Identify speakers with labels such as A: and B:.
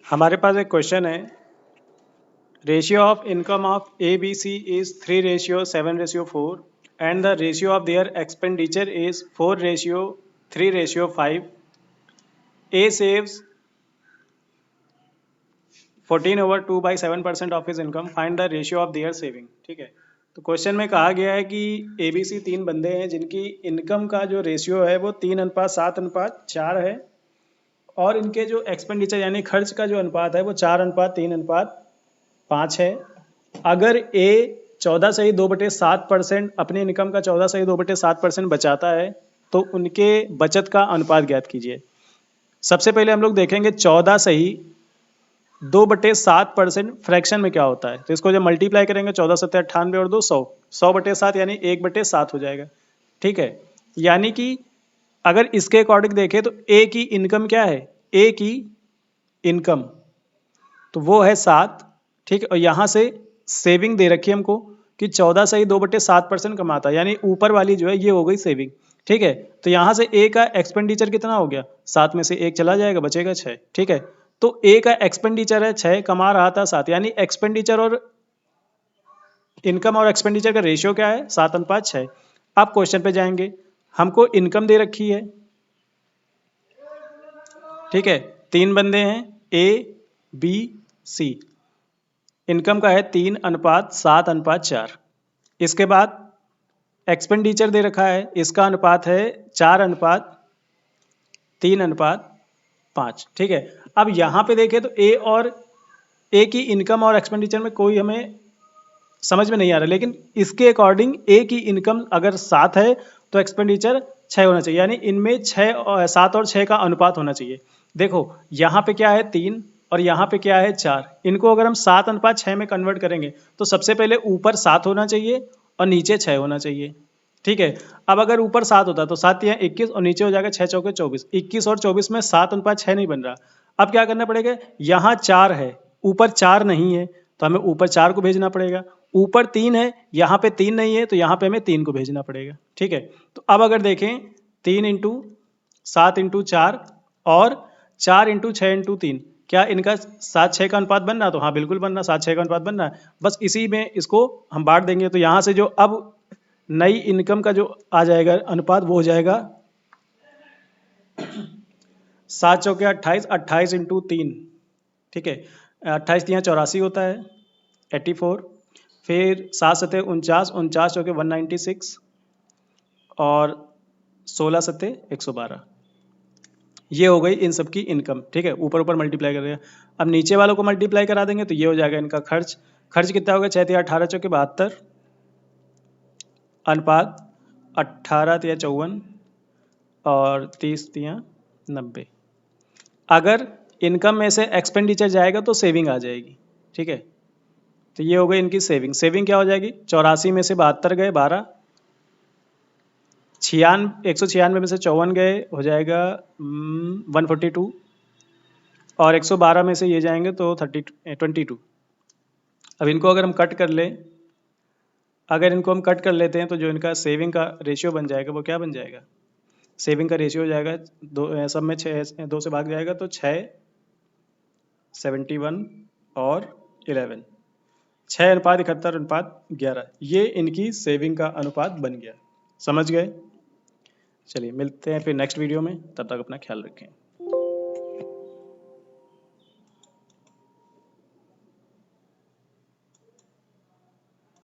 A: हमारे पास एक क्वेश्चन है, ratio of income of A B C is 3:7:4 and the ratio of their expenditure is 4:3:5. A saves 14/2/7% of his income, find the ratio of their saving. ठीक है, तो question में कहा गया है कि ए बी सी तीन बंदे हैं जिनकी इनकम का जो रेशियो है वो 3:7:4 है और इनके जो एक्सपेंडिचर यानी खर्च का जो अनुपात है वो 4:3:5 है। अगर ए 14/2/7% अपनी इनकम का 14/2/7% बचाता है तो उनके बचत का अनुपात ज्ञात कीजिए। सबसे पहले हम लोग देखेंगे 14/2/7% फ्रैक्शन में क्या होता है, तो इसको जब मल्टीप्लाई करेंगे 14×7 = 98 और 2 100, 100/7 यानी 1/7 हो जाएगा। ठीक है, यानी कि अगर इसके अकॉर्डिंग देखें तो ए की इनकम क्या है, ए की इनकम तो वो है 7। ठीक है, और यहाँ से सेविंग दे रखी है हमको कि 14/2/7% कमाता है, यानी ऊपर वाली जो है ये हो गई सेविंग। ठीक है, तो यहाँ से ए का एक्सपेंडिचर कितना हो गया, 7 में से 1 चला जाएगा, बचेगा 6। ठीक है, तो ए का एक्सपेंडिचर है 6, कमा रहा था 7, यानी एक्सपेंडिचर और इनकम और एक्सपेंडिचर का रेशियो क्या है, 7:6। अब क्वेश्चन पे जाएंगे, हमको इनकम दे रखी है। ठीक है, 3 बंदे हैं ए बी सी, इनकम का है 3:7:4। इसके बाद एक्सपेंडिचर दे रखा है, इसका अनुपात है 4:3:5। ठीक है, अब यहाँ पे देखें तो ए की इनकम और एक्सपेंडिचर में कोई हमें समझ में नहीं आ रहा, लेकिन इसके अकॉर्डिंग ए की इनकम अगर 7 है तो एक्सपेंडिचर 6 होना चाहिए, यानी इनमें 7 और 6 का अनुपात होना चाहिए। देखो यहाँ पे क्या है 3 और यहाँ पे क्या है 4, इनको अगर हम 7:6 में कन्वर्ट करेंगे तो सबसे पहले ऊपर 7 होना चाहिए और नीचे 6 होना चाहिए। ठीक है, अब अगर ऊपर 7 होता तो 7 यहाँ 21 और नीचे हो जाएगा 6 चौके 24, 21 और 24 में 7:6 नहीं बन रहा। अब क्या करना पड़ेगा, यहाँ 4 है, ऊपर 4 नहीं है तो हमें ऊपर 4 को भेजना पड़ेगा, ऊपर 3 है, यहाँ पे 3 नहीं है तो यहाँ पे हमें 3 को भेजना पड़ेगा। ठीक है, तो अब अगर देखें 3 × 7 × 4 और 4 × 6 × 3, क्या इनका 7:6 का अनुपात बन रहा, तो हाँ बिल्कुल बन रहा, 7:6 का अनुपात बन रहा है। बस इसी में इसको हम बांट देंगे तो यहाँ से जो अब नई इनकम का जो आ जाएगा अनुपात वो हो जाएगा 7 चौके 28, 28 × 3। ठीक है, 28 × 84 होता है 84, फिर 7 7 49, 49 चौके 196 और 16 7 112। ये हो गई इन सब की इनकम। ठीक है, ऊपर ऊपर मल्टीप्लाई कर रहे हैं, अब नीचे वालों को मल्टीप्लाई करा देंगे तो ये हो जाएगा इनका खर्च। खर्च कितना होगा, 6 × 18 चौके 72, अनुपात 18 × 54 और 30 × 90। अगर इनकम में से एक्सपेंडिचर जाएगा तो सेविंग आ जाएगी। ठीक है, तो ये हो गई इनकी सेविंग। सेविंग क्या हो जाएगी, 84 में से 72 गए 12, 196 में से 54 गए हो जाएगा 142 और 112 में से ये जाएंगे तो 22। अब इनको अगर हम कट कर लें, अगर इनको हम कट कर लेते हैं तो जो इनका सेविंग का रेशियो बन जाएगा वो क्या बन जाएगा, सेविंग का रेशियो हो जाएगा दो, सब में 6 2 से भाग जाएगा तो 6 71 और 11, 6:71:11, ये इनकी सेविंग का अनुपात बन गया। समझ गए? चलिए मिलते हैं फिर नेक्स्ट वीडियो में, तब तक अपना ख्याल रखें।